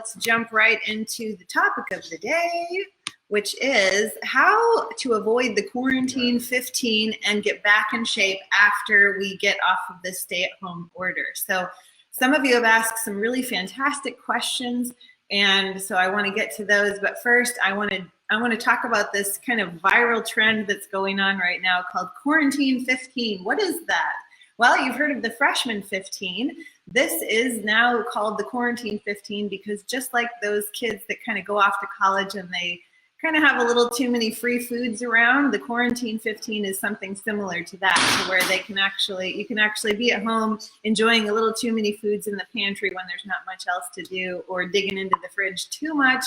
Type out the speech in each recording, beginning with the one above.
let's jump right into the topic of the day, which is how to avoid the quarantine 15 and get back in shape after we get off of this stay-at-home order. So some of you have asked some really fantastic questions, and so I want to get to those. But first, I want to talk about this kind of viral trend that's going on right now called Quarantine 15. What is that? Well, you've heard of the Freshman 15. This is now called the Quarantine 15 because just like those kids that kind of go off to college and they kind of have a little too many free foods around, the Quarantine 15 is something similar to that, to where you can actually be at home enjoying a little too many foods in the pantry when there's not much else to do, or digging into the fridge too much,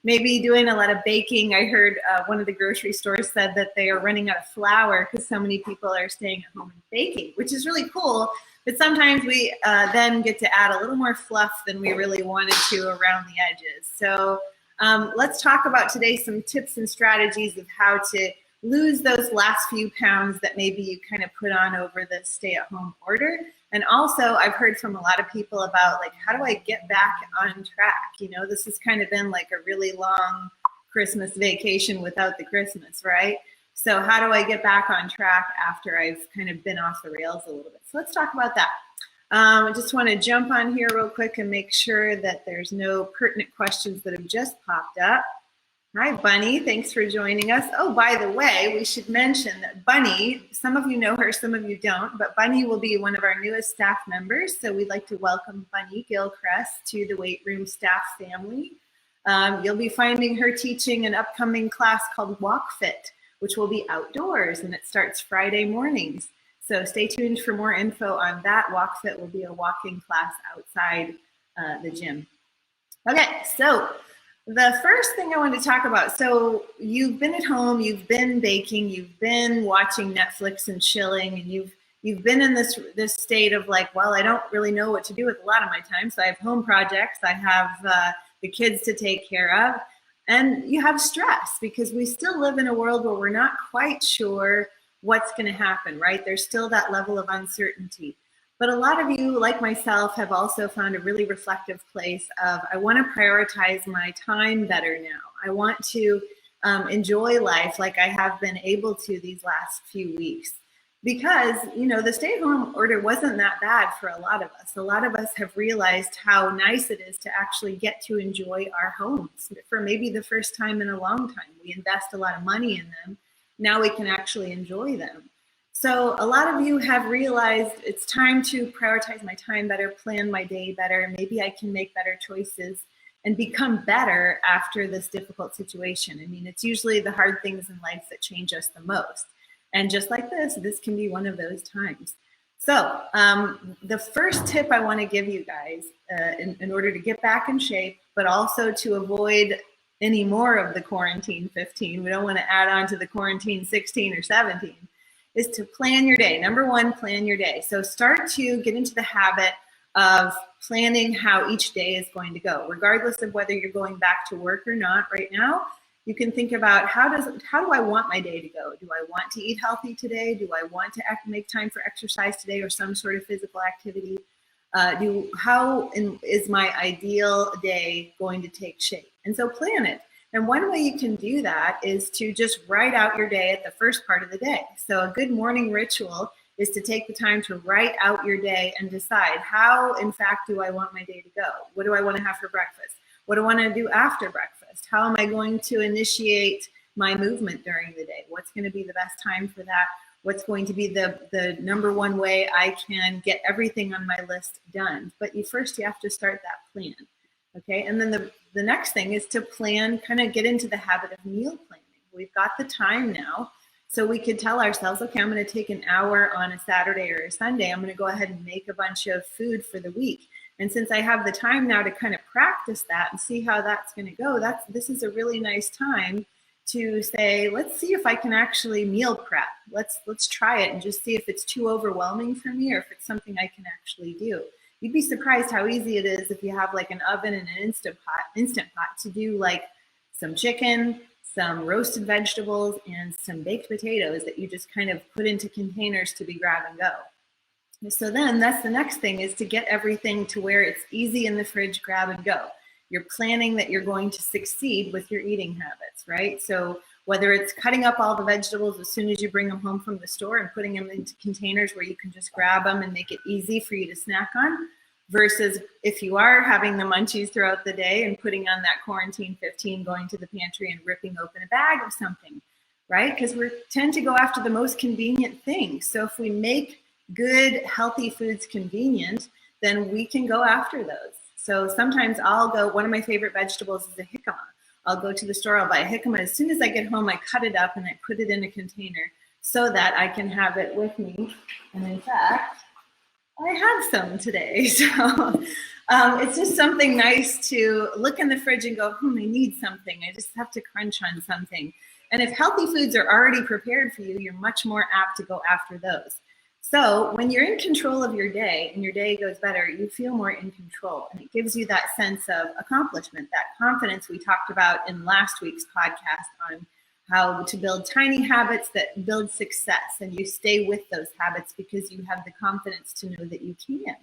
maybe doing a lot of baking. I heard one of the grocery stores said that they are running out of flour because so many people are staying at home and baking, which is really cool. But sometimes we then get to add a little more fluff than we really wanted to around the edges. So let's talk about today some tips and strategies of how to lose those last few pounds that maybe you kind of put on over the stay-at-home order. And also, I've heard from a lot of people about, like, how do I get back on track? You know, this has kind of been like a really long Christmas vacation without the Christmas, right? So how do I get back on track after I've kind of been off the rails a little bit? So let's talk about that. I just want to jump on here real quick and make sure that there's no pertinent questions that have just popped up. Hi, Bunny. Thanks for joining us. Oh, by the way, we should mention that Bunny, some of you know her, some of you don't, but Bunny will be one of our newest staff members. So we'd like to welcome Bunny Gilchrist to the Weight Room staff family. You'll be finding her teaching an upcoming class called Walk Fit, which will be outdoors, and it starts Friday mornings. So stay tuned for more info on that. Walk Fit will be a walking class outside the gym. Okay, so the first thing I want to talk about, so you've been at home, you've been baking, you've been watching Netflix and chilling, and you've been in this state of like, well, I don't really know what to do with a lot of my time. So I have home projects, I have the kids to take care of, and you have stress because we still live in a world where we're not quite sure what's going to happen, right? There's still that level of uncertainty. But a lot of you, like myself, have also found a really reflective place of, I want to prioritize my time better now. I want to enjoy life like I have been able to these last few weeks. Because, you know, the stay-at-home order wasn't that bad for a lot of us. A lot of us have realized how nice it is to actually get to enjoy our homes for maybe the first time in a long time. We invest a lot of money in them. Now we can actually enjoy them. So a lot of you have realized it's time to prioritize my time better, plan my day better. Maybe I can make better choices and become better after this difficult situation. I mean, it's usually the hard things in life that change us the most. And just like this can be one of those times. So the first tip I want to give you guys in order to get back in shape, but also to avoid any more of the Quarantine 15, we don't want to add on to the Quarantine 16 or 17, is to plan your day. Number one, plan your day. So start to get into the habit of planning how each day is going to go, regardless of whether you're going back to work or not right now. You can think about how do I want my day to go? Do I want to eat healthy today? Do I want to make time for exercise today or some sort of physical activity? How is my ideal day going to take shape? And so plan it. And one way you can do that is to just write out your day at the first part of the day. So a good morning ritual is to take the time to write out your day and decide how, in fact, do I want my day to go? What do I want to have for breakfast? What do I want to do after breakfast? How am I going to initiate my movement during the day? What's going to be the best time for that? What's going to be the number one way I can get everything on my list done? But you have to start that plan. Okay, and then the next thing is to plan, kind of get into the habit of meal planning. We've got the time now, so we could tell ourselves, okay, I'm going to take an hour on a Saturday or a Sunday. I'm going to go ahead and make a bunch of food for the week. And since I have the time now to kind of practice that and see how that's going to go, this is a really nice time to say, let's see if I can actually meal prep. Let's try it and just see if it's too overwhelming for me or if it's something I can actually do. You'd be surprised how easy it is if you have like an oven and an instant pot to do like some chicken, some roasted vegetables, and some baked potatoes that you just kind of put into containers to be grab and go. So then that's the next thing, is to get everything to where it's easy in the fridge, grab and go. you're planning that you're going to succeed with your eating habits, right? So whether it's cutting up all the vegetables as soon as you bring them home from the store and putting them into containers where you can just grab them and make it easy for you to snack on, versus if you are having the munchies throughout the day and putting on that quarantine 15, going to the pantry and ripping open a bag of something, right? Because we tend to go after the most convenient things. So if we make good, healthy foods convenient, then we can go after those. So sometimes I'll go, one of my favorite vegetables is a jicama. I'll go to the store, I'll buy a jicama. As soon as I get home, I cut it up and I put it in a container so that I can have it with me. And in fact, I have some today. So it's just something nice to look in the fridge and go, I need something. I just have to crunch on something. And if healthy foods are already prepared for you, you're much more apt to go after those. So when you're in control of your day and your day goes better, you feel more in control. And it gives you that sense of accomplishment, that confidence we talked about in last week's podcast on how to build tiny habits that build success. And you stay with those habits because you have the confidence to know that you can.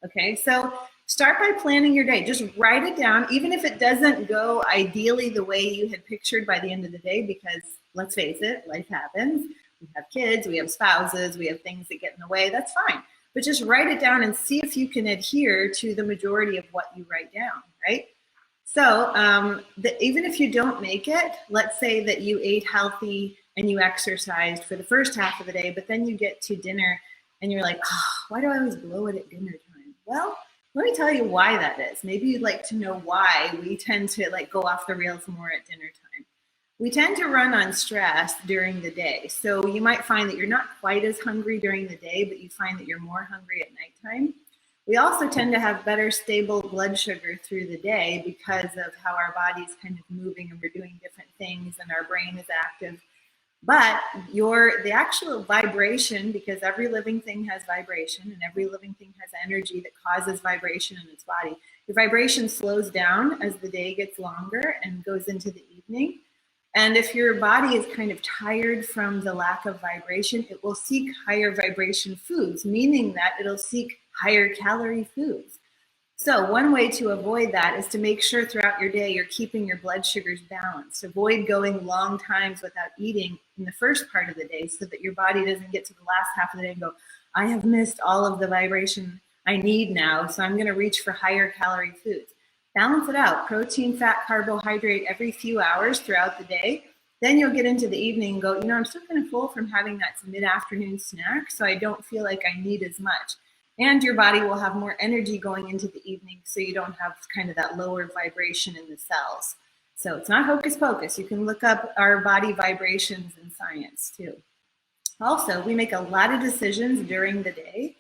Okay, so start by planning your day. Just write it down, even if it doesn't go ideally the way you had pictured by the end of the day, because let's face it, life happens. We have kids, we have spouses, we have things that get in the way. That's fine. But just write it down and see if you can adhere to the majority of what you write down, right? So even if you don't make it, let's say that you ate healthy and you exercised for the first half of the day, but then you get to dinner and you're like, why do I always blow it at dinner time? Well, let me tell you why that is. Maybe you'd like to know why we tend to go off the rails more at dinner time. We tend to run on stress during the day. So you might find that you're not quite as hungry during the day, but you find that you're more hungry at nighttime. We also tend to have better stable blood sugar through the day because of how our body's kind of moving and we're doing different things and our brain is active. But the actual vibration, because every living thing has vibration and every living thing has energy that causes vibration in its body. Your vibration slows down as the day gets longer and goes into the evening. And if your body is kind of tired from the lack of vibration, it will seek higher vibration foods, meaning that it'll seek higher calorie foods. So one way to avoid that is to make sure throughout your day you're keeping your blood sugars balanced. Avoid going long times without eating in the first part of the day so that your body doesn't get to the last half of the day and go, I have missed all of the vibration I need now, so I'm going to reach for higher calorie foods. Balance it out, protein, fat, carbohydrate every few hours throughout the day. Then you'll get into the evening and go, I'm still kind of full from having that mid-afternoon snack, so I don't feel like I need as much. And your body will have more energy going into the evening, so you don't have kind of that lower vibration in the cells. So it's not hocus pocus. You can look up our body vibrations in science too. Also, we make a lot of decisions during the day.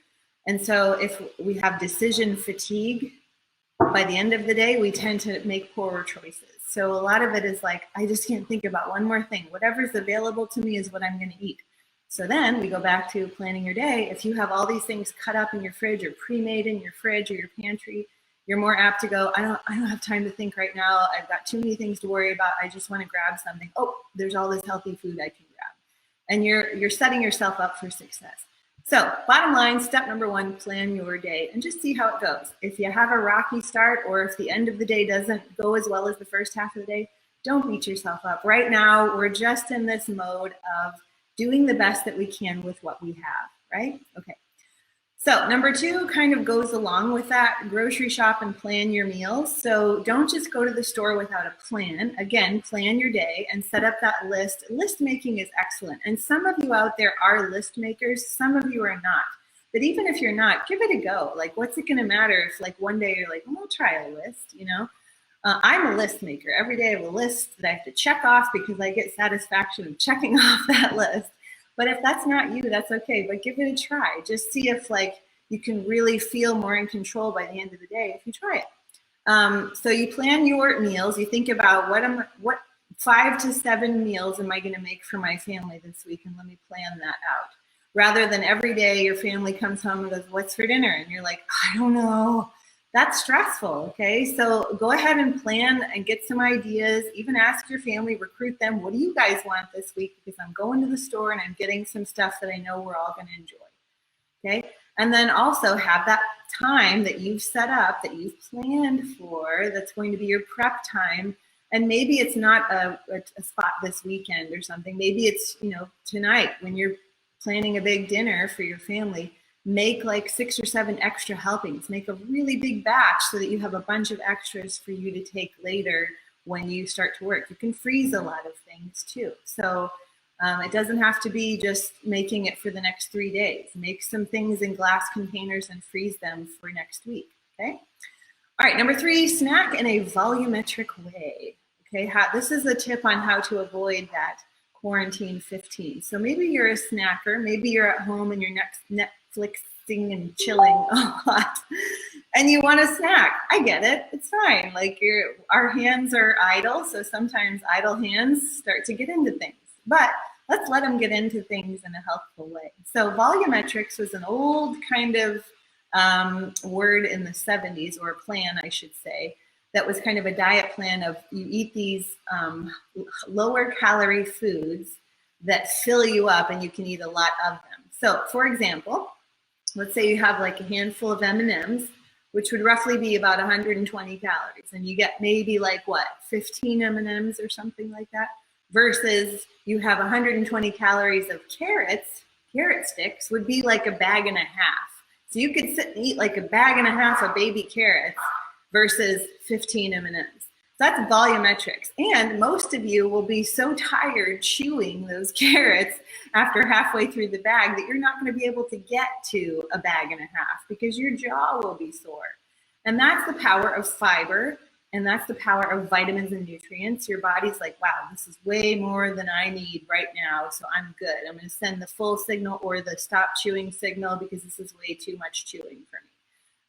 And so if we have decision fatigue, by the end of the day, we tend to make poorer choices. So a lot of it is like, I just can't think about one more thing. Whatever's available to me is what I'm going to eat. So then we go back to planning your day. If you have all these things cut up in your fridge or pre-made in your fridge or your pantry, you're more apt to go, I don't have time to think right now. I've got too many things to worry about. I just want to grab something. Oh, there's all this healthy food I can grab. And you're setting yourself up for success. So bottom line, step number 1, plan your day and just see how it goes. If you have a rocky start or if the end of the day doesn't go as well as the first half of the day, don't beat yourself up. Right now, we're just in this mode of doing the best that we can with what we have, right? Okay. So number 2 kind of goes along with that. Grocery shop and plan your meals. So don't just go to the store without a plan. Again, plan your day and set up that list. List making is excellent. And some of you out there are list makers. Some of you are not. But even if you're not, give it a go. What's it going to matter if one day you're like, I'll try a list, I'm a list maker. Every day I have a list that I have to check off because I get satisfaction of checking off that list. But if that's not you, that's okay. But give it a try. Just see if you can really feel more in control by the end of the day if you try it. So you plan your meals. You think about what 5 to 7 meals am I going to make for my family this week, and let me plan that out. Rather than every day your family comes home and goes, what's for dinner? And you're like, I don't know. That's stressful, okay? So go ahead and plan and get some ideas. Even ask your family, recruit them. What do you guys want this week? Because I'm going to the store and I'm getting some stuff that I know we're all going to enjoy, okay? And then also have that time that you've set up, that you've planned for, that's going to be your prep time. And maybe it's not a spot this weekend or something. Maybe it's, tonight when you're planning a big dinner for your family. Make like 6 or 7 extra helpings. Make a really big batch so that you have a bunch of extras for you to take later when you start to work. You can freeze a lot of things too. So it doesn't have to be just making it for the next 3 days. Make some things in glass containers and freeze them for next week, okay? All right, number 3, snack in a volumetric way. Okay, this is a tip on how to avoid that quarantine 15. So maybe you're a snacker, maybe you're at home and you're Netflixing and chilling a lot, and you want a snack. I get it, it's fine. Like our hands are idle, so sometimes idle hands start to get into things. But let's let them get into things in a healthful way. So volumetrics was an old kind of word in the 70s, or a plan, I should say, that was kind of a diet plan of you eat these lower calorie foods that fill you up and you can eat a lot of them. So for example, let's say you have like a handful of M&Ms, which would roughly be about 120 calories. And you get maybe like 15 M&Ms or something like that, versus you have 120 calories of carrots. Carrot sticks would be like a bag and a half. So you could sit and eat like a bag and a half of baby carrots versus 15 M&Ms. That's volumetrics. And most of you will be so tired chewing those carrots after halfway through the bag that you're not going to be able to get to a bag and a half because your jaw will be sore. And that's the power of fiber, and that's the power of vitamins and nutrients. Your body's like, wow, this is way more than I need right now, so I'm good. I'm going to send the full signal or the stop chewing signal because this is way too much chewing for me.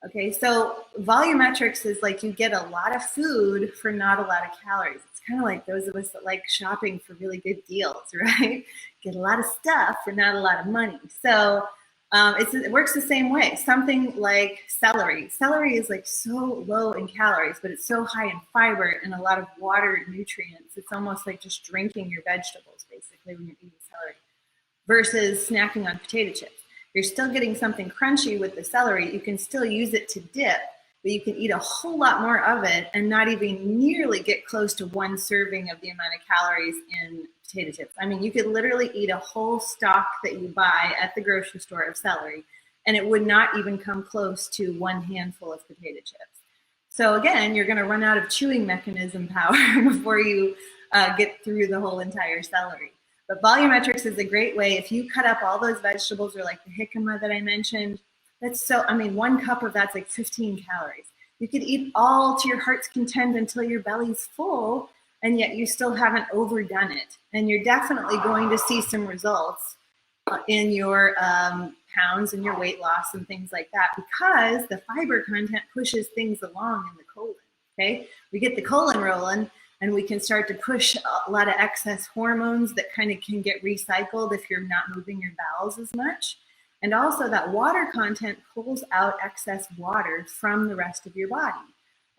Okay, so volumetrics is like you get a lot of food for not a lot of calories. It's kind of like those of us that like shopping for really good deals, right? Get a lot of stuff for not a lot of money. So it works the same way. Something like celery. Celery is like so low in calories, but it's so high in fiber and a lot of water and nutrients. It's almost like just drinking your vegetables, basically, when you're eating celery, versus snacking on potato chips. You're still getting something crunchy with the celery. You can still use it to dip, but you can eat a whole lot more of it and not even nearly get close to 1 serving of the amount of calories in potato chips. I mean, you could literally eat a whole stalk that you buy at the grocery store of celery, and it would not even come close to 1 handful of potato chips. So again, you're going to run out of chewing mechanism power before you get through the whole entire celery. But volumetrics is a great way. If you cut up all those vegetables, or like the jicama that I mentioned, that's so, 1 cup of that's like 15 calories. You could eat all to your heart's content until your belly's full, and yet you still haven't overdone it. And you're definitely going to see some results in your pounds and your weight loss and things like that, because the fiber content pushes things along in the colon, okay? We get the colon rolling, and we can start to push a lot of excess hormones that kind of can get recycled if you're not moving your bowels as much. And also that water content pulls out excess water from the rest of your body.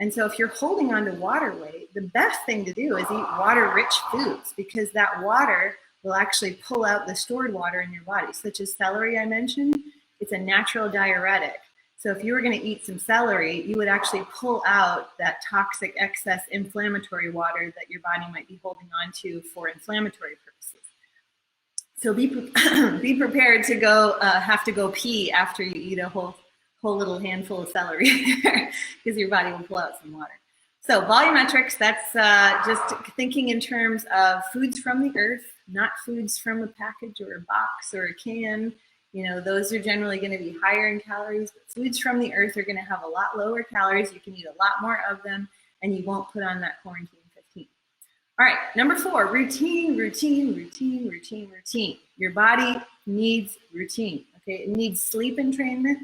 And so if you're holding on to water weight, the best thing to do is eat water-rich foods, because that water will actually pull out the stored water in your body, such as celery I mentioned. It's a natural diuretic. So if you were going to eat some celery, you would actually pull out that toxic excess inflammatory water that your body might be holding on to for inflammatory purposes. So be prepared to go have to go pee after you eat a whole little handful of celery, because your body will pull out some water. So volumetrics, that's just thinking in terms of foods from the earth, not foods from a package or a box or a can. Those are generally going to be higher in calories, but foods from the earth are going to have a lot lower calories. You can eat a lot more of them, and you won't put on that quarantine 15. All right, number 4, routine. Your body needs routine, okay? It needs sleep entrainment.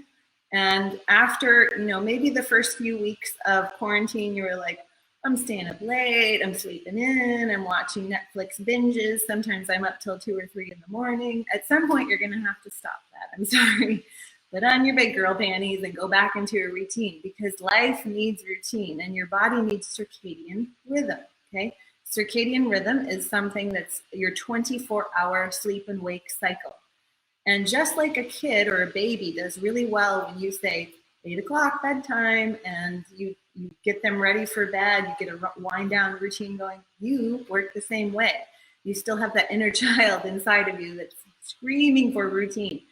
And after, maybe the first few weeks of quarantine, you were like, I'm staying up late, I'm sleeping in, I'm watching Netflix binges. Sometimes I'm up till 2 or 3 in the morning. At some point, you're going to have to stop that. I'm sorry. Put on your big girl panties and go back into a routine, because life needs routine and your body needs circadian rhythm, okay? Circadian rhythm is something that's your 24-hour sleep and wake cycle. And just like a kid or a baby does really well when you say 8 o'clock bedtime and you get them ready for bed, you get a wind down routine going, you work the same way. You still have that inner child inside of you that's screaming for routine.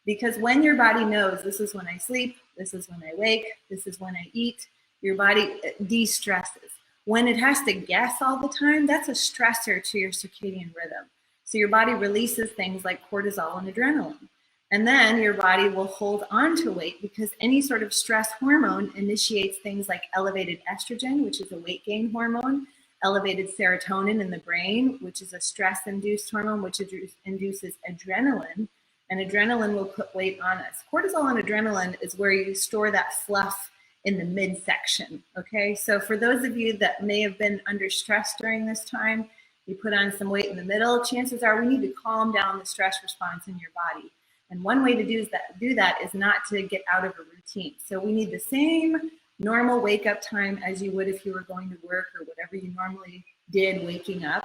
Because when your body knows this is when I sleep, this is when I wake, this is when I eat, your body de-stresses. When it has to guess all the time, that's a stressor to your circadian rhythm. So your body releases things like cortisol and adrenaline. And then your body will hold on to weight because any sort of stress hormone initiates things like elevated estrogen, which is a weight gain hormone, elevated serotonin in the brain, which is a stress-induced hormone, which induces adrenaline. And adrenaline will put weight on us. Cortisol and adrenaline is where you store that fluff in the midsection, okay? So for those of you that may have been under stress during this time, you put on some weight in the middle, chances are we need to calm down the stress response in your body. And one way to do that is not to get out of a routine. So we need the same normal wake up time as you would if you were going to work or whatever you normally did waking up.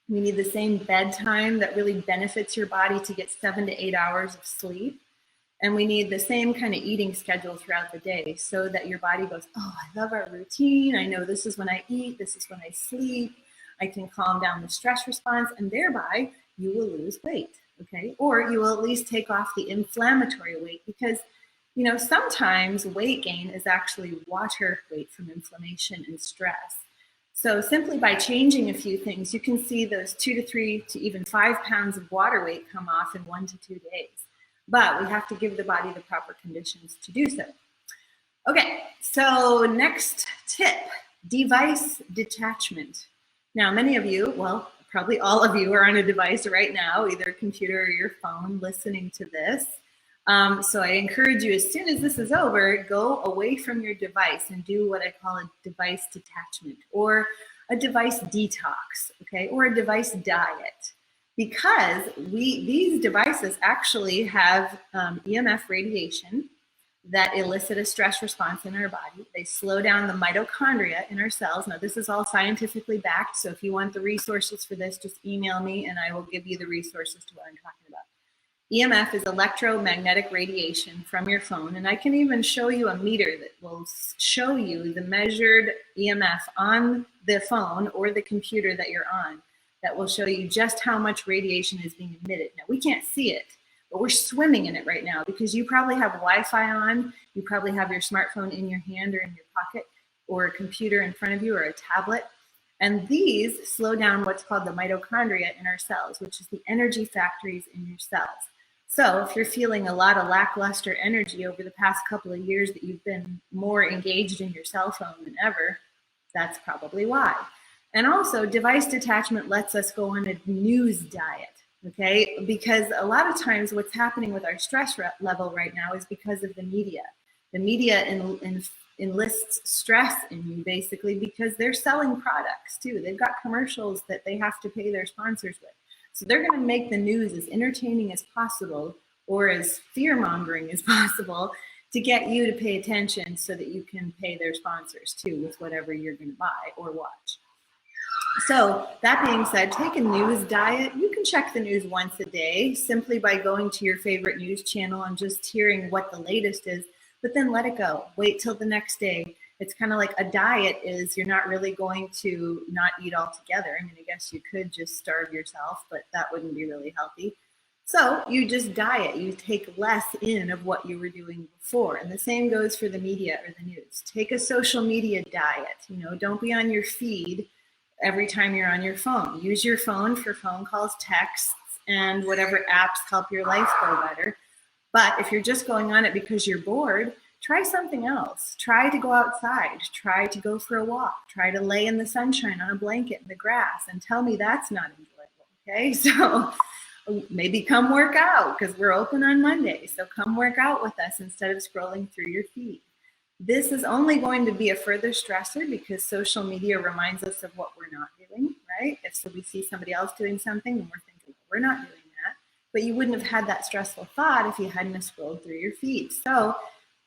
We need the same bedtime that really benefits your body to get 7 to 8 hours of sleep. And we need the same kind of eating schedule throughout the day so that your body goes, oh, I love our routine. I know this is when I eat, this is when I sleep. I can calm down the stress response, and thereby you will lose weight, okay? Or you will at least take off the inflammatory weight because, you know, sometimes weight gain is actually water weight from inflammation and stress. So simply by changing a few things, you can see those 2 to 3 to even 5 pounds of water weight come off in 1 to 2 days. But we have to give the body the proper conditions to do so. Okay, so next tip, device detachment. Now, many of you, well, probably all of you are on a device right now, either a computer or your phone listening to this. So I encourage you, as soon as this is over, go away from your device and do what I call a device detachment or a device detox, okay, or a device diet. Because these devices actually have EMF radiation that elicit a stress response in our body. They slow down the mitochondria in our cells. Now, this is all scientifically backed, so if you want the resources for this, just email me and I will give you the resources to what I'm talking about. EMF is electromagnetic radiation from your phone, and I can even show you a meter that will show you the measured EMF on the phone or the computer that you're on that will show you just how much radiation is being emitted. Now, we can't see it, but we're swimming in it right now because you probably have Wi-Fi on, you probably have your smartphone in your hand or in your pocket, or a computer in front of you or a tablet. And these slow down what's called the mitochondria in our cells, which is the energy factories in your cells. So if you're feeling a lot of lackluster energy over the past couple of years that you've been more engaged in your cell phone than ever, that's probably why. And also, device detachment lets us go on a news diet. Okay, because a lot of times what's happening with our stress level right now is because of the media. The media enlists stress in you basically because they're selling products too. They've got commercials that they have to pay their sponsors with. So they're going to make the news as entertaining as possible or as fear-mongering as possible to get you to pay attention so that you can pay their sponsors too with whatever you're going to buy or watch. So that being said, take a news diet. You can check the news once a day simply by going to your favorite news channel and just hearing what the latest is, but then let it go. Wait till the next day. It's kind of like a diet is you're not really going to not eat altogether. I mean, I guess you could just starve yourself, but that wouldn't be really healthy. So you just diet. You take less in of what you were doing before. And the same goes for the media or the news. Take a social media diet. You know, don't be on your feed every time you're on your phone. Use your phone for phone calls, texts, and whatever apps help your life go better. But if you're just going on it because you're bored, try something else. Try to go outside. Try to go for a walk. Try to lay in the sunshine on a blanket in the grass and tell me that's not enjoyable, okay? So maybe come work out because we're open on Monday. So come work out with us instead of scrolling through your feed. This is only going to be a further stressor because social media reminds us of what we're not doing, right? If so we see somebody else doing something and we're thinking, we're not doing that. But you wouldn't have had that stressful thought if you hadn't scrolled through your feed. So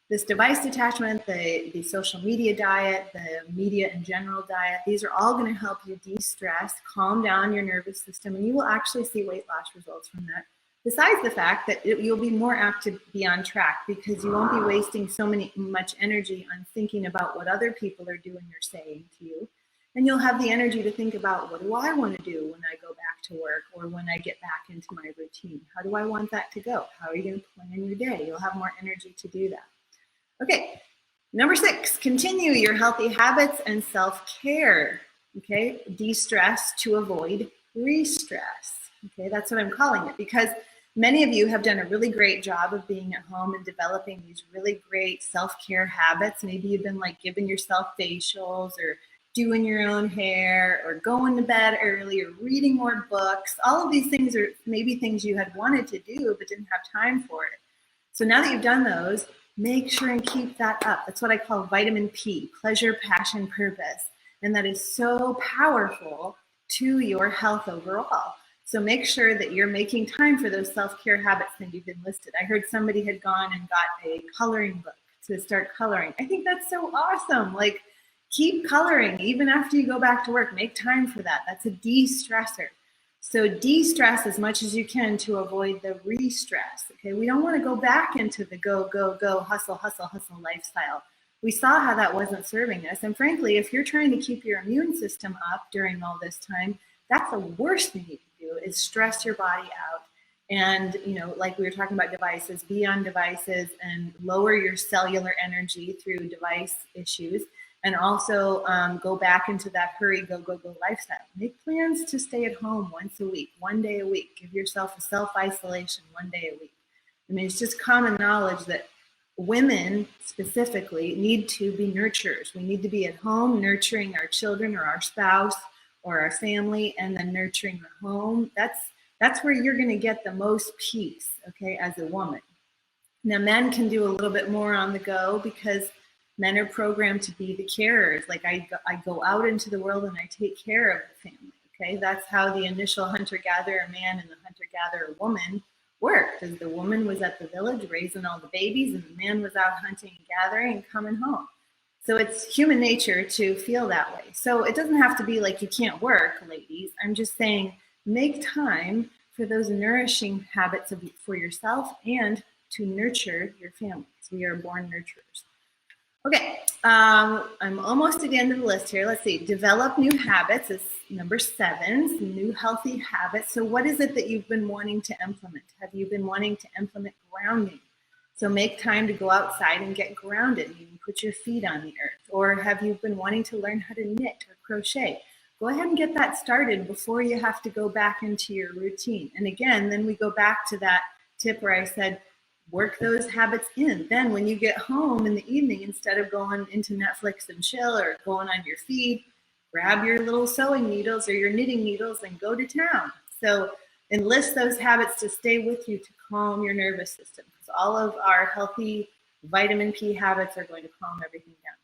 this device detachment, the social media diet, the media in general diet, these are all going to help you de-stress, calm down your nervous system, and you will actually see weight loss results from that Besides the fact that you'll be more apt to be on track because you won't be wasting much energy on thinking about what other people are doing or saying to you. And you'll have the energy to think about, what do I want to do when I go back to work or when I get back into my routine? How do I want that to go? How are you going to plan your day? You'll have more energy to do that. Okay, number 6, continue your healthy habits and self-care. Okay, de-stress to avoid re-stress. Okay, that's what I'm calling it, because many of you have done a really great job of being at home and developing these really great self-care habits. Maybe you've been like giving yourself facials or doing your own hair or going to bed early or reading more books. All of these things are maybe things you had wanted to do but didn't have time for it. So now that you've done those, make sure and keep that up. That's what I call vitamin P, pleasure, passion, purpose. And that is so powerful to your health overall. So make sure that you're making time for those self-care habits that you've enlisted. I heard somebody had gone and got a coloring book to start coloring. I think that's so awesome. Like, keep coloring even after you go back to work. Make time for that. That's a de-stressor. So de-stress as much as you can to avoid the re-stress. Okay, we don't want to go back into the go, go, go, hustle, hustle, hustle lifestyle. We saw how that wasn't serving us. And frankly, if you're trying to keep your immune system up during all this time, that's the worst thing you can do, is stress your body out. And, you know, like we were talking about devices, be on devices and lower your cellular energy through device issues. And also go back into that hurry, go, go, go lifestyle. Make plans to stay at home once a week, 1 day a week. Give yourself a self-isolation 1 day a week. I mean, it's just common knowledge that women specifically need to be nurturers. We need to be at home nurturing our children or our spouse or our family, and then nurturing the home. That's where you're going to get the most peace, okay, as a woman. Now, men can do a little bit more on the go because men are programmed to be the carers. Like I go out into the world and I take care of the family, okay? That's how the initial hunter-gatherer man and the hunter-gatherer woman worked, as the woman was at the village raising all the babies and the man was out hunting and gathering and coming home. So it's human nature to feel that way. So it doesn't have to be like you can't work, ladies. I'm just saying make time for those nourishing habits for yourself and to nurture your family. So we are born nurturers. Okay, I'm almost at the end of the list here. Let's see, develop new habits is number 7, new healthy habits. So what is it that you've been wanting to implement? Have you been wanting to implement grounding? So make time to go outside and get grounded. You can put your feet on the earth. Or have you been wanting to learn how to knit or crochet? Go ahead and get that started before you have to go back into your routine. And again, then we go back to that tip where I said, work those habits in. Then when you get home in the evening, instead of going into Netflix and chill or going on your feed, grab your little sewing needles or your knitting needles and go to town. So enlist those habits to stay with you to calm your nervous system, because all of our healthy vitamin P habits are going to calm everything down.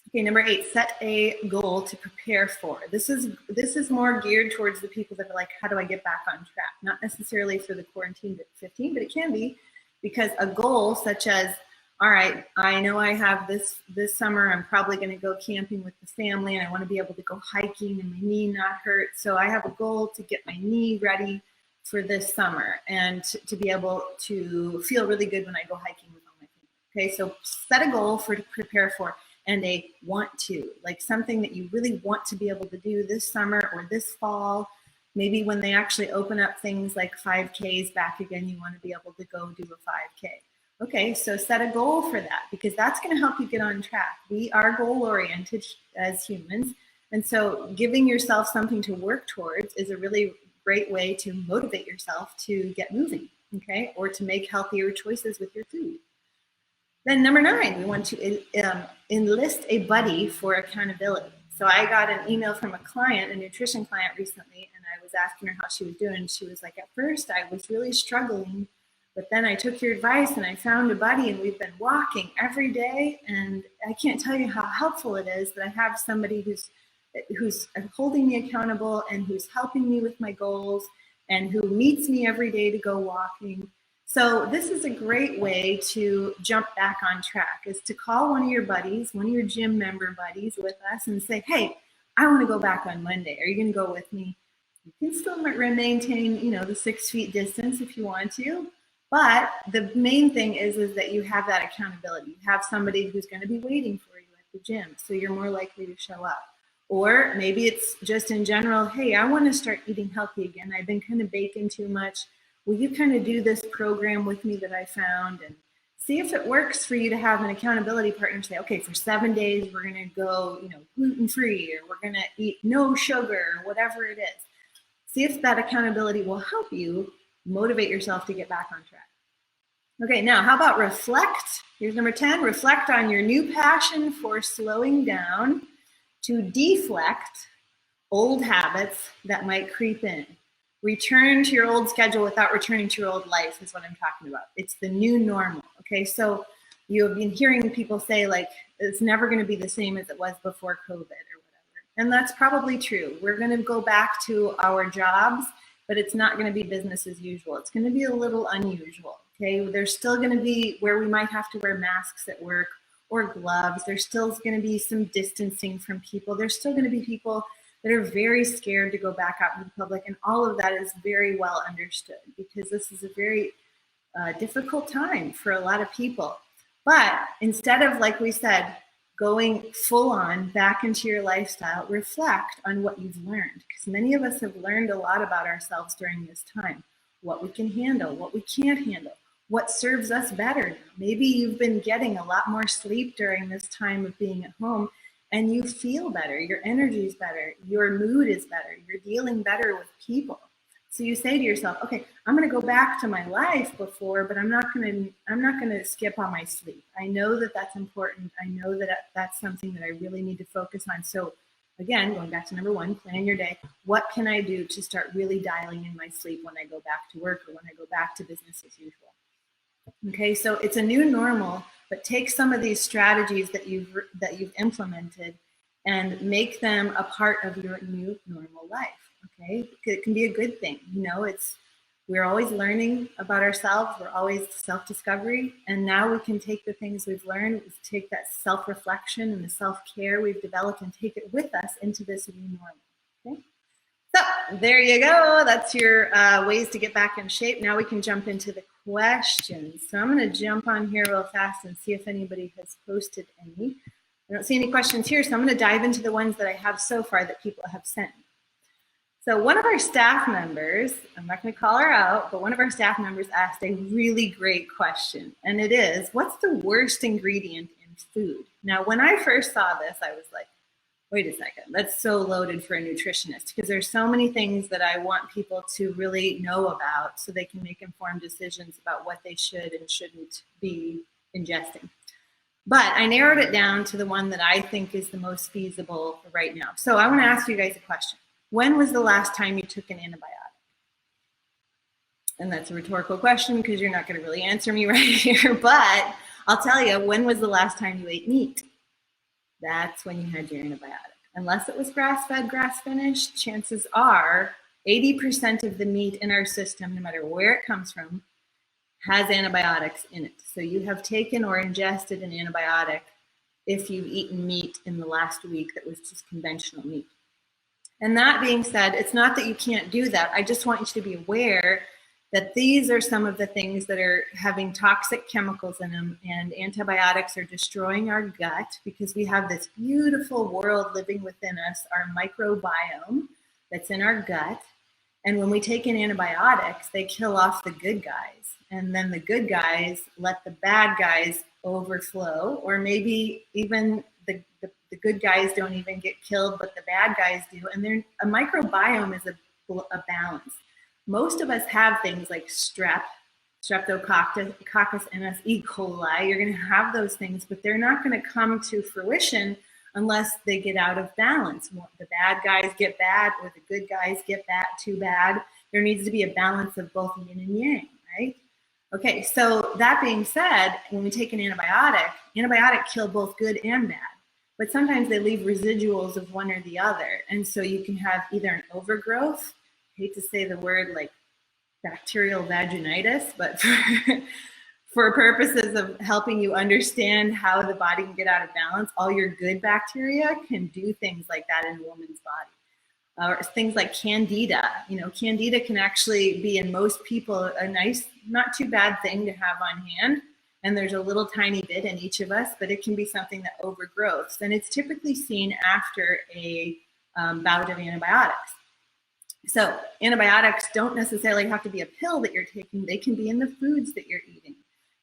Okay, number 8, set a goal to prepare for. This is more geared towards the people that are like, how do I get back on track? Not necessarily for the quarantine 15, but it can be. Because a goal such as, all right, I know I have this summer, I'm probably going to go camping with the family and I want to be able to go hiking and my knee not hurt. So I have a goal to get my knee ready for this summer and to be able to feel really good when I go hiking with all my family. Okay, so set a goal to prepare for, and a want to, like something that you really want to be able to do this summer or this fall. Maybe when they actually open up things like 5Ks back again, you want to be able to go do a 5K. Okay, so set a goal for that, because that's going to help you get on track. We are goal-oriented as humans, and so giving yourself something to work towards is a really great way to motivate yourself to get moving, okay, or to make healthier choices with your food. Then number 9, we want to enlist a buddy for accountability. So I got an email from a client, a nutrition client recently, and I was asking her how she was doing. She was like, at first I was really struggling, but then I took your advice and I found a buddy and we've been walking every day. And I can't tell you how helpful it is that I have somebody who's holding me accountable and who's helping me with my goals and who meets me every day to go walking. So this is a great way to jump back on track, is to call one of your buddies, one of your gym member buddies with us and say, hey, I want to go back on Monday. Are you going to go with me? You can still maintain, you know, the 6 feet distance if you want to. But the main thing is that you have that accountability. You have somebody who's going to be waiting for you at the gym, so you're more likely to show up. Or maybe it's just in general, hey, I want to start eating healthy again. I've been kind of baking too much. Will you kind of do this program with me that I found and see if it works for you to have an accountability partner say, okay, for 7 days, we're going to go, you know, gluten-free, or we're going to eat no sugar, or whatever it is. See if that accountability will help you motivate yourself to get back on track. Okay, now how about reflect? Here's number 10, reflect on your new passion for slowing down to deflect old habits that might creep in. Return to your old schedule without returning to your old life is what I'm talking about. It's the new normal, okay? So you have been hearing people say, like, it's never gonna be the same as it was before COVID or whatever. And that's probably true. We're gonna go back to our jobs, but it's not gonna be business as usual. It's gonna be a little unusual, okay? There's still gonna be where we might have to wear masks at work or gloves. There's still gonna be some distancing from people. There's still gonna be people that are very scared to go back out in the public. And all of that is very well understood because this is a very difficult time for a lot of people. But instead of, like we said, going full on back into your lifestyle, reflect on what you've learned. Because many of us have learned a lot about ourselves during this time, what we can handle, what we can't handle, what serves us better now. Maybe you've been getting a lot more sleep during this time of being at home, and you feel better, your energy is better, your mood is better, you're dealing better with people. So you say to yourself, okay, I'm gonna go back to my life before, but I'm not gonna skip on my sleep. I know that that's important. I know that that's something that I really need to focus on. So again, going back to number 1, plan your day. What can I do to start really dialing in my sleep when I go back to work or when I go back to business as usual? Okay, so it's a new normal, but take some of these strategies that you've implemented and make them a part of your new normal life. Okay, it can be a good thing. You know, we're always learning about ourselves. We're always self-discovery, and now we can take the things we've learned, take that self-reflection and the self-care we've developed, and take it with us into this new normal. Okay. So there you go. That's your ways to get back in shape. Now we can jump into the questions. So I'm going to jump on here real fast and see if anybody has posted any. I don't see any questions here, so I'm going to dive into the ones that I have so far that people have sent. So one of our staff members, I'm not going to call her out, but one of our staff members asked a really great question, and it is, what's the worst ingredient in food? Now, when I first saw this, I was like, wait a second, that's so loaded for a nutritionist, because there's so many things that I want people to really know about so they can make informed decisions about what they should and shouldn't be ingesting. But I narrowed it down to the one that I think is the most feasible right now. So I want to ask you guys a question. When was the last time you took an antibiotic? And that's a rhetorical question because you're not going to really answer me right here, but I'll tell you, when was the last time you ate meat? That's when you had your antibiotic. Unless it was grass-fed, grass-finished, chances are 80% of the meat in our system, no matter where it comes from, has antibiotics in it. So you have taken or ingested an antibiotic if you've eaten meat in the last week that was just conventional meat. And that being said, it's not that you can't do that. I just want you to be aware that these are some of the things that are having toxic chemicals in them, and antibiotics are destroying our gut because we have this beautiful world living within us, our microbiome that's in our gut. And when we take in antibiotics, they kill off the good guys. And then the good guys let the bad guys overflow, or maybe even the good guys don't even get killed, but the bad guys do. And a microbiome is a balance. Most of us have things like streptococcus and E. coli. You're going to have those things, but they're not going to come to fruition unless they get out of balance. The bad guys get bad, or the good guys get too bad. There needs to be a balance of both yin and yang, right? Okay, so that being said, when we take an antibiotic kill both good and bad, but sometimes they leave residuals of one or the other. And so you can have either an overgrowth, I hate to say the word like bacterial vaginitis, but for purposes of helping you understand how the body can get out of balance, all your good bacteria can do things like that in a woman's body. or things like candida. You know, candida can actually be in most people a nice, not too bad thing to have on hand. And there's a little tiny bit in each of us, but it can be something that overgrowths. And it's typically seen after a bout of antibiotics. So antibiotics don't necessarily have to be a pill that you're taking. They can be in the foods that you're eating.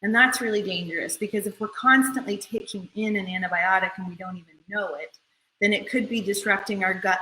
And that's really dangerous, because if we're constantly taking in an antibiotic and we don't even know it, then it could be disrupting our gut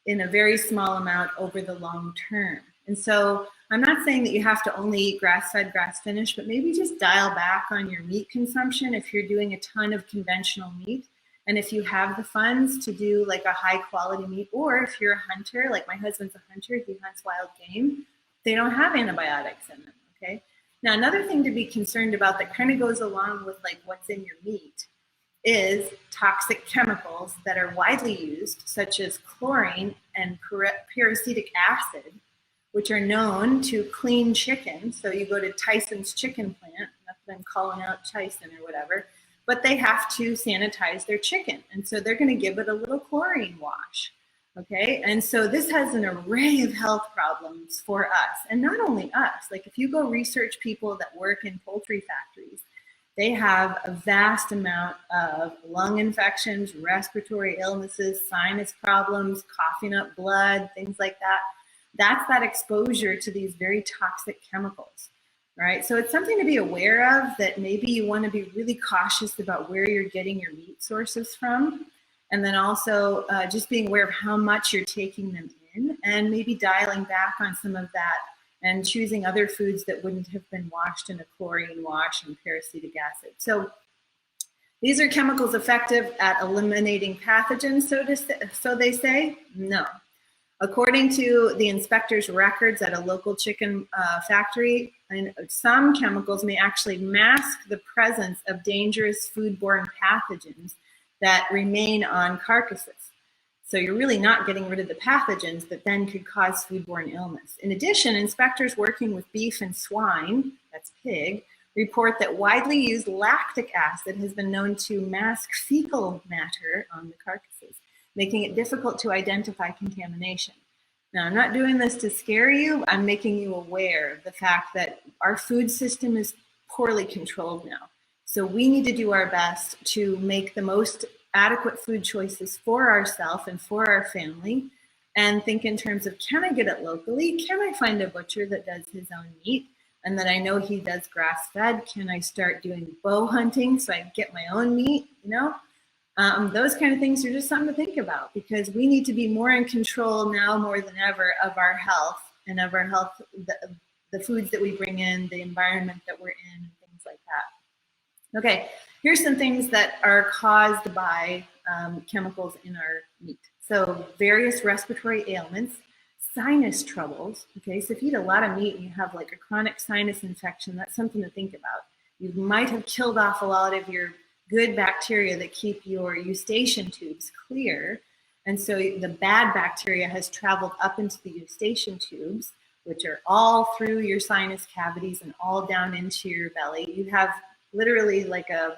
in a very small amount over the long term. And so I'm not saying that you have to only eat grass-fed, grass-finished, but maybe just dial back on your meat consumption if you're doing a ton of conventional meat. And if you have the funds to do like a high quality meat, or if you're a hunter, like my husband's a hunter, he hunts wild game, they don't have antibiotics in them, okay? Now, another thing to be concerned about that kind of goes along with like what's in your meat is toxic chemicals that are widely used, such as chlorine and peracetic acid, which are known to clean chicken. So you go to Tyson's chicken plant, not that I'm calling out Tyson or whatever, but they have to sanitize their chicken. And so they're going to give it a little chlorine wash. Okay. And so this has an array of health problems for us. And not only us, like if you go research people that work in poultry factories, they have a vast amount of lung infections, respiratory illnesses, sinus problems, coughing up blood, things like that. That's that exposure to these very toxic chemicals. Right? So it's something to be aware of, that maybe you want to be really cautious about where you're getting your meat sources from. And then also just being aware of how much you're taking them in, and maybe dialing back on some of that and choosing other foods that wouldn't have been washed in a chlorine wash and peracetic acid. So these are chemicals effective at eliminating pathogens, so they say? No. According to the inspector's records at a local chicken factory, and some chemicals may actually mask the presence of dangerous foodborne pathogens that remain on carcasses. So you're really not getting rid of the pathogens that then could cause foodborne illness. In addition, inspectors working with beef and swine, that's pig, report that widely used lactic acid has been known to mask fecal matter on the carcasses, making it difficult to identify contamination. Now, I'm not doing this to scare you. I'm making you aware of the fact that our food system is poorly controlled now. So we need to do our best to make the most adequate food choices for ourselves and for our family, and think in terms of, can I get it locally? Can I find a butcher that does his own meat and that I know he does grass-fed? Can I start doing bow hunting so I can get my own meat, you know? Those kind of things are just something to think about, because we need to be more in control now more than ever of our health, and of our health, the foods that we bring in, the environment that we're in, and things like that. Okay, here's some things that are caused by chemicals in our meat. So various respiratory ailments, sinus troubles. Okay, so if you eat a lot of meat and you have like a chronic sinus infection, that's something to think about. You might have killed off a lot of your good bacteria that keep your eustachian tubes clear. And so the bad bacteria has traveled up into the eustachian tubes, which are all through your sinus cavities and all down into your belly. You have literally like a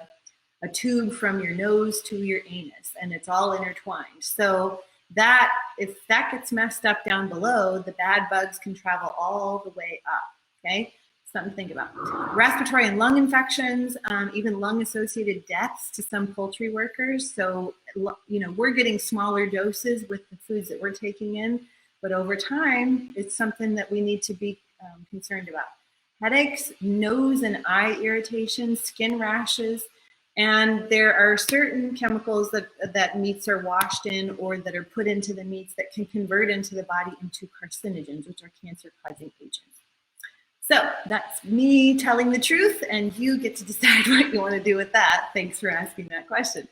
tube from your nose to your anus, and it's all intertwined. So that, if that gets messed up down below, the bad bugs can travel all the way up, okay? Something to think about. Respiratory and lung infections, even lung-associated deaths to some poultry workers. So, you know, we're getting smaller doses with the foods that we're taking in, but over time, it's something that we need to be concerned about. Headaches, nose and eye irritation, skin rashes, and there are certain chemicals that meats are washed in or that are put into the meats that can convert into the body into carcinogens, which are cancer-causing agents. So that's me telling the truth, and you get to decide what you want to do with that. Thanks for asking that question.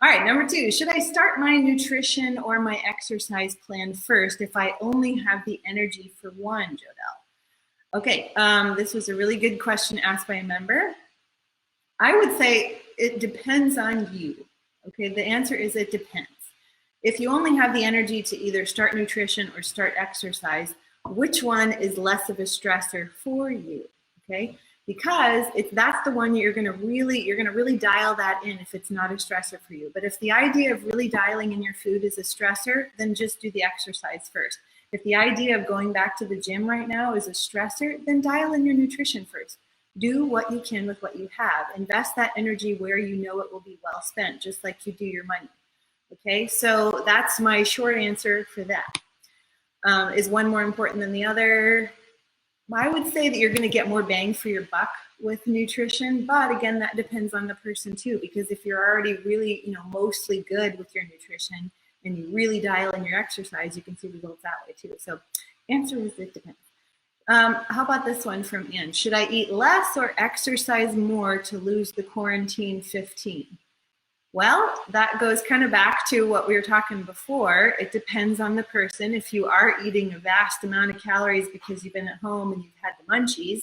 All right, number 2, should I start my nutrition or my exercise plan first if I only have the energy for one, Jodelle? Okay, this was a really good question asked by a member. I would say it depends on you. Okay, the answer is it depends. If you only have the energy to either start nutrition or start exercise, which one is less of a stressor for you? Okay, because that's the one you're going to really dial that in if it's not a stressor for you. But if the idea of really dialing in your food is a stressor, then just do the exercise first. If the idea of going back to the gym right now is a stressor, then dial in your nutrition first. Do what you can with what you have. Invest that energy where you know it will be well spent, just like you do your money. Okay, so that's my short answer for that. Is one more important than the other? I would say that you're going to get more bang for your buck with nutrition, but again, that depends on the person too, because if you're already really, mostly good with your nutrition and you really dial in your exercise, you can see results that way too. So answer is it depends. How about this one from Ann? Should I eat less or exercise more to lose the quarantine 15? Well, that goes kind of back to what we were talking before. It depends on the person. If you are eating a vast amount of calories because you've been at home and you've had the munchies,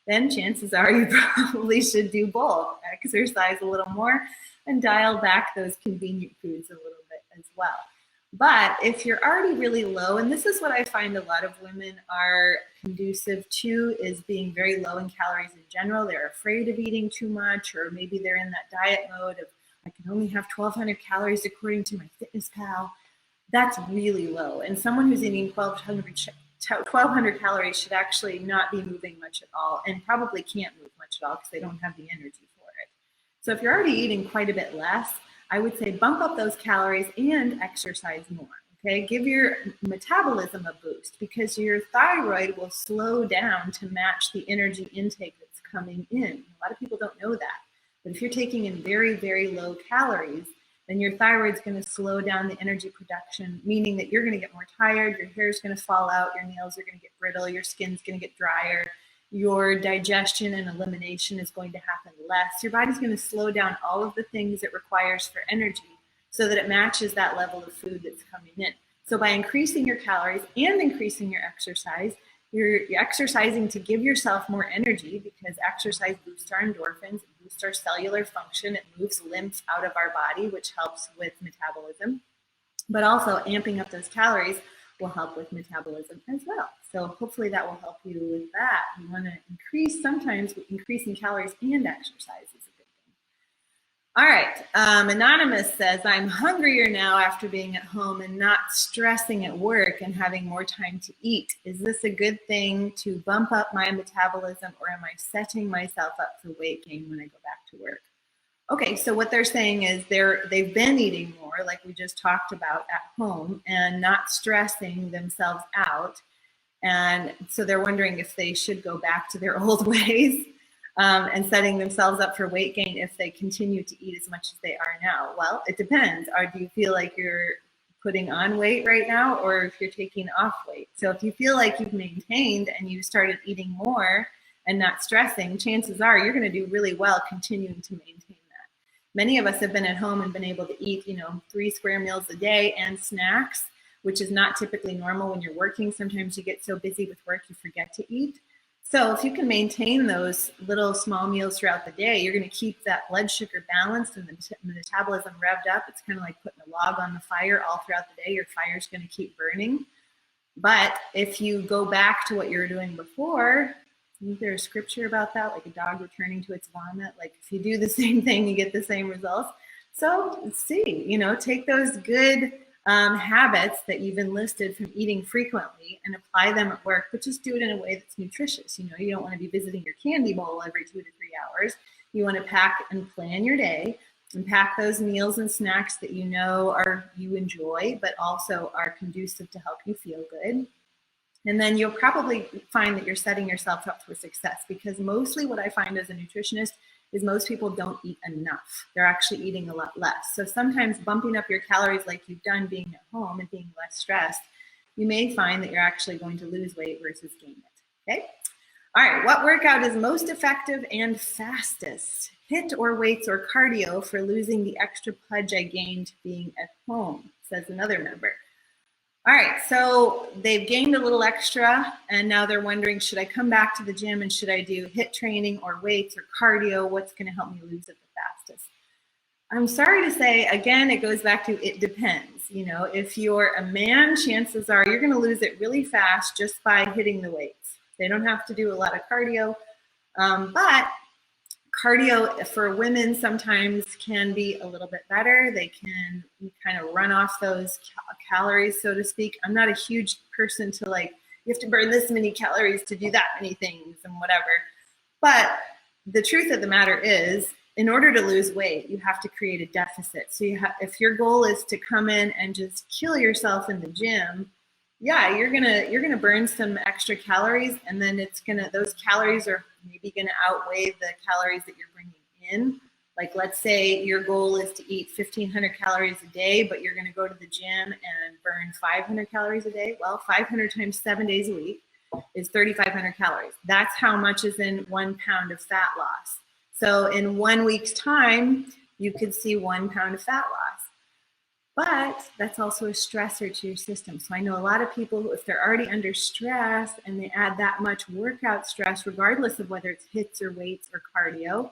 then chances are you probably should do both. Exercise a little more and dial back those convenient foods a little bit as well. But if you're already really low, and this is what I find a lot of women are conducive to, is being very low in calories in general. They're afraid of eating too much, or maybe they're in that diet mode of, I can only have 1,200 calories according to my fitness pal. That's really low. And someone who's eating 1,200 calories should actually not be moving much at all, and probably can't move much at all because they don't have the energy for it. So if you're already eating quite a bit less, I would say bump up those calories and exercise more. Okay, give your metabolism a boost because your thyroid will slow down to match the energy intake that's coming in. A lot of people don't know that. But if you're taking in very, very low calories, then your thyroid's going to slow down the energy production, meaning that you're going to get more tired, your hair's going to fall out, your nails are going to get brittle, your skin's going to get drier, your digestion and elimination is going to happen less. Your body's going to slow down all of the things it requires for energy so that it matches that level of food that's coming in. So by increasing your calories and increasing your exercise, you're exercising to give yourself more energy because exercise boosts our endorphins, it boosts our cellular function, it moves lymph out of our body, which helps with metabolism. But also amping up those calories will help with metabolism as well. So hopefully that will help you with that. You want to increase, sometimes increasing calories and exercise is a good thing. All right, Anonymous says, I'm hungrier now after being at home and not stressing at work and having more time to eat. Is this a good thing to bump up my metabolism, or am I setting myself up for weight gain when I go back to work? Okay, so what they're saying is they've been eating more, like we just talked about, at home and not stressing themselves out. And so they're wondering if they should go back to their old ways and setting themselves up for weight gain if they continue to eat as much as they are now. Well, it depends. Do you feel like you're putting on weight right now, or if you're taking off weight? So if you feel like you've maintained and you started eating more and not stressing, chances are you're going to do really well continuing to maintain that. Many of us have been at home and been able to eat, 3 square meals a day and snacks, which is not typically normal when you're working. Sometimes you get so busy with work you forget to eat. So if you can maintain those little small meals throughout the day, you're going to keep that blood sugar balanced and the metabolism revved up. It's kind of like putting a log on the fire all throughout the day. Your fire's going to keep burning. But if you go back to what you were doing before, is there a scripture about that? Like a dog returning to its vomit? Like if you do the same thing, you get the same results. So let's see, take those good habits that you've enlisted from eating frequently and apply them at work, but just do it in a way that's nutritious. You don't want to be visiting your candy bowl every 2 to 3 hours. You want to pack and plan your day and pack those meals and snacks that you enjoy, but also are conducive to help you feel good. And then you'll probably find that you're setting yourself up for success, because mostly what I find as a nutritionist is most people don't eat enough. They're actually eating a lot less. So sometimes bumping up your calories like you've done being at home and being less stressed, you may find that you're actually going to lose weight versus gain it, okay? All right, what workout is most effective and fastest? HIIT or weights or cardio for losing the extra pudge I gained being at home, says another member. All right, so they've gained a little extra and now they're wondering, should I come back to the gym and should I do HIIT training or weights or cardio? What's going to help me lose it the fastest? I'm sorry to say, again, it goes back to it depends. If you're a man, chances are you're going to lose it really fast just by hitting the weights. They don't have to do a lot of cardio. But cardio for women sometimes can be a little bit better. They can kind of run off those calories, so to speak. I'm not a huge person to like, you have to burn this many calories to do that many things and whatever. But the truth of the matter is, in order to lose weight, you have to create a deficit. So if your goal is to come in and just kill yourself in the gym, yeah, you're gonna burn some extra calories, and then those calories are maybe gonna outweigh the calories that you're bringing in. Like, let's say your goal is to eat 1,500 calories a day, but you're gonna go to the gym and burn 500 calories a day. Well, 500 times 7 days a week is 3,500 calories. That's how much is in 1 pound of fat loss. So in 1 week's time, you could see 1 pound of fat loss. But that's also a stressor to your system. So I know a lot of people who, if they're already under stress and they add that much workout stress, regardless of whether it's HIIT or weights or cardio,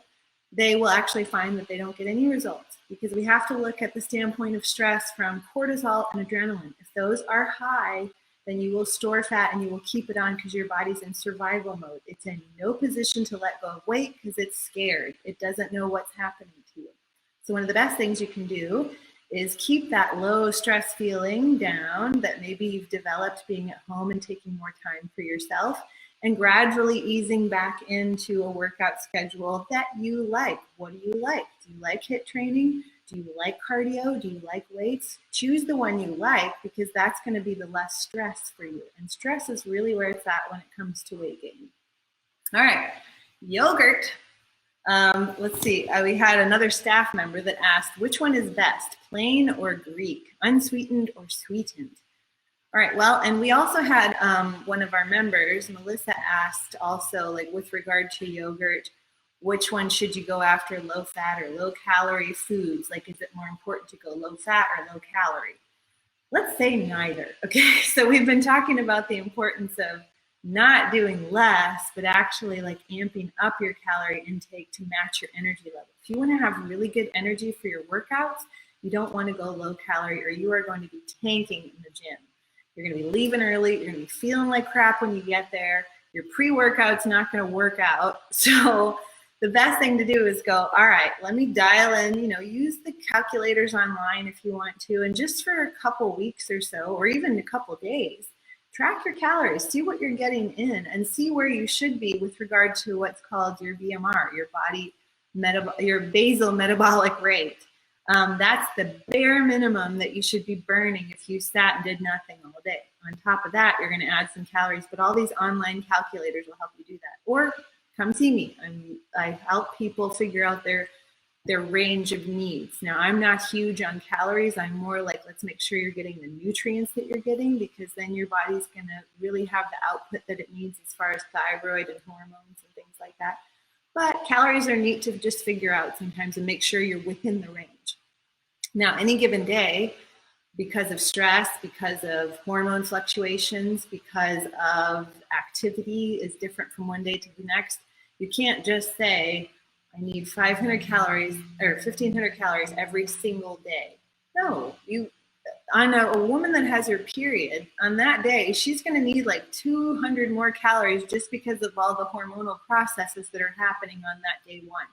they will actually find that they don't get any results, because we have to look at the standpoint of stress from cortisol and adrenaline. If those are high, then you will store fat and you will keep it on because your body's in survival mode. It's in no position to let go of weight because it's scared. It doesn't know what's happening to you. So one of the best things you can do is keep that low stress feeling down that maybe you've developed being at home and taking more time for yourself, and gradually easing back into a workout schedule that you like. What do you like? Do you like HIIT training? Do you like cardio? Do you like weights? Choose the one you like, because that's going to be the less stress for you. And stress is really where it's at when it comes to weight gain. All right, yogurt. Let's see, we had another staff member that asked, which one is best, plain or Greek, unsweetened or sweetened? All right, well, and we also had one of our members, Melissa, asked also, like, with regard to yogurt, which one should you go after, low fat or low calorie foods? Like, is it more important to go low fat or low calorie? Let's say neither, okay? So we've been talking about the importance of not doing less, but actually like amping up your calorie intake to match your energy level. If you want to have really good energy for your workouts, you don't want to go low calorie, or you are going to be tanking in the gym. You're going to be leaving early. You're going to be feeling like crap when you get there. Your pre-workout's not going to work out. So the best thing to do is go, all right, let me dial in, use the calculators online if you want to. And just for a couple weeks or so, or even a couple days, track your calories, see what you're getting in, and see where you should be with regard to what's called your BMR, your basal metabolic rate. That's the bare minimum that you should be burning if you sat and did nothing all day. On top of that, you're going to add some calories, but all these online calculators will help you do that. Or come see me. I help people figure out their range of needs. Now, I'm not huge on calories. I'm more like, let's make sure you're getting the nutrients that you're getting, because then your body's going to really have the output that it needs as far as thyroid and hormones and things like that. But calories are neat to just figure out sometimes and make sure you're within the range. Now, any given day, because of stress, because of hormone fluctuations, because of activity is different from one day to the next, you can't just say, I need 500 calories or 1,500 calories every single day. No, on a woman that has her period, on that day, she's going to need like 200 more calories just because of all the hormonal processes that are happening on that day one.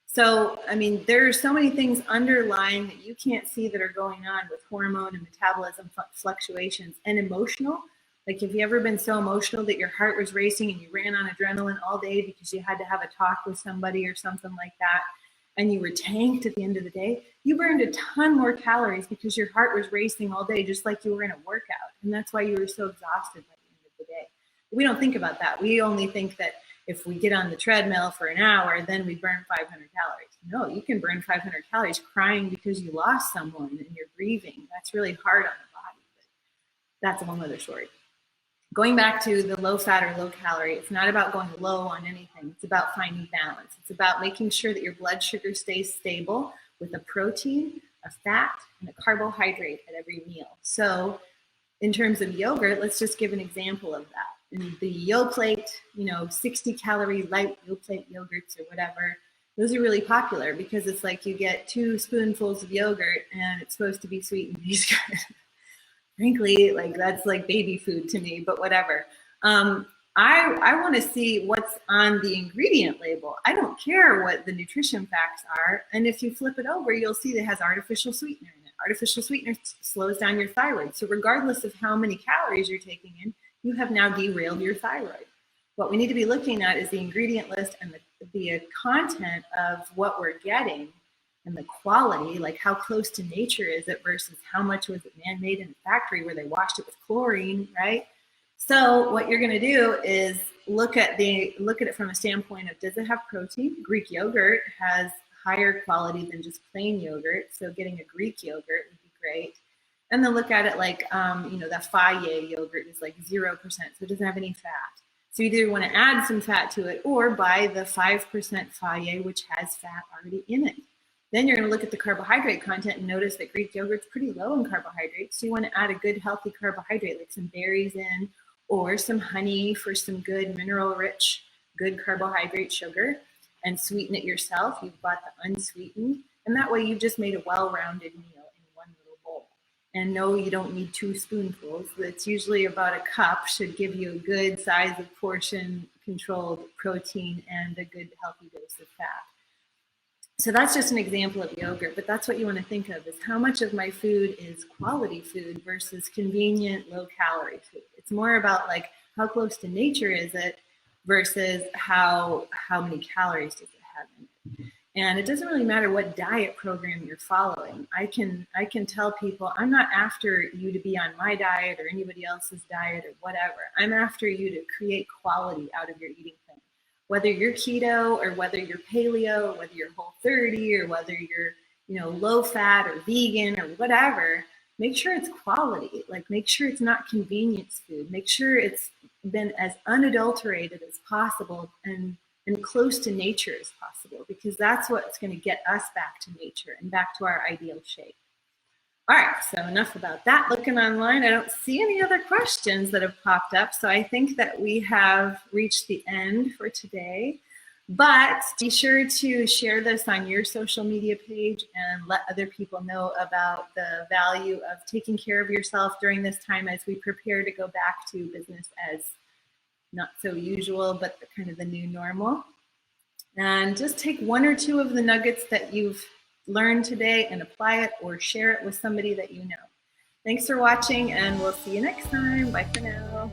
So, I mean, there are so many things underlying that you can't see that are going on with hormone and metabolism fluctuations and emotional. Like, have you ever been so emotional that your heart was racing and you ran on adrenaline all day because you had to have a talk with somebody or something like that, and you were tanked at the end of the day? You burned a ton more calories because your heart was racing all day, just like you were in a workout. And that's why you were so exhausted by the end of the day. We don't think about that. We only think that if we get on the treadmill for an hour, then we burn 500 calories. No, you can burn 500 calories crying because you lost someone and you're grieving. That's really hard on the body, but that's a whole other story. Going back to the low fat or low calorie, it's not about going low on anything. It's about finding balance. It's about making sure that your blood sugar stays stable with a protein, a fat, and a carbohydrate at every meal. So in terms of yogurt, let's just give an example of that. In the Yoplait, 60 calorie light Yoplait yogurts or whatever, those are really popular because it's like you get 2 spoonfuls of yogurt and it's supposed to be sweet and tastes good. Frankly, like, that's like baby food to me, but whatever. I want to see what's on the ingredient label. I don't care what the nutrition facts are. And if you flip it over, you'll see that it has artificial sweetener in it. Artificial sweetener slows down your thyroid. So regardless of how many calories you're taking in, you have now derailed your thyroid. What we need to be looking at is the ingredient list and the content of what we're getting and the quality, like how close to nature is it versus how much was it man-made in a factory where they washed it with chlorine, right? So what you're going to do is look at it from a standpoint of, does it have protein? Greek yogurt has higher quality than just plain yogurt, so getting a Greek yogurt would be great. And then look at it like, that Fage yogurt is like 0%, so it doesn't have any fat. So you either want to add some fat to it or buy the 5% Fage, which has fat already in it. Then you're going to look at the carbohydrate content and notice that Greek yogurt's pretty low in carbohydrates. So you want to add a good healthy carbohydrate like some berries in, or some honey for some good mineral-rich, good carbohydrate sugar, and sweeten it yourself. You've bought the unsweetened, and that way you've just made a well-rounded meal in one little bowl. And no, you don't need 2 spoonfuls. It's usually about a cup, should give you a good size of portion-controlled protein and a good healthy dose of fat. So that's just an example of yogurt, but that's what you want to think of, is how much of my food is quality food versus convenient, low-calorie food. It's more about like how close to nature is it versus how many calories does it have in it. And it doesn't really matter what diet program you're following. I can tell people, I'm not after you to be on my diet or anybody else's diet or whatever. I'm after you to create quality out of your eating plan. Whether you're keto or whether you're paleo or whether you're Whole30 or whether you're, low fat or vegan or whatever, make sure it's quality. Like, make sure it's not convenience food. Make sure it's been as unadulterated as possible and close to nature as possible, because that's what's going to get us back to nature and back to our ideal shape. All right, so enough about that. Looking online, I don't see any other questions that have popped up, so I think that we have reached the end for today. But be sure to share this on your social media page and let other people know about the value of taking care of yourself during this time as we prepare to go back to business as not so usual, but kind of the new normal. And just take 1 or 2 of the nuggets that you've learned today and apply it, or share it with somebody that you know. Thanks for watching, and we'll see you next time. Bye for now.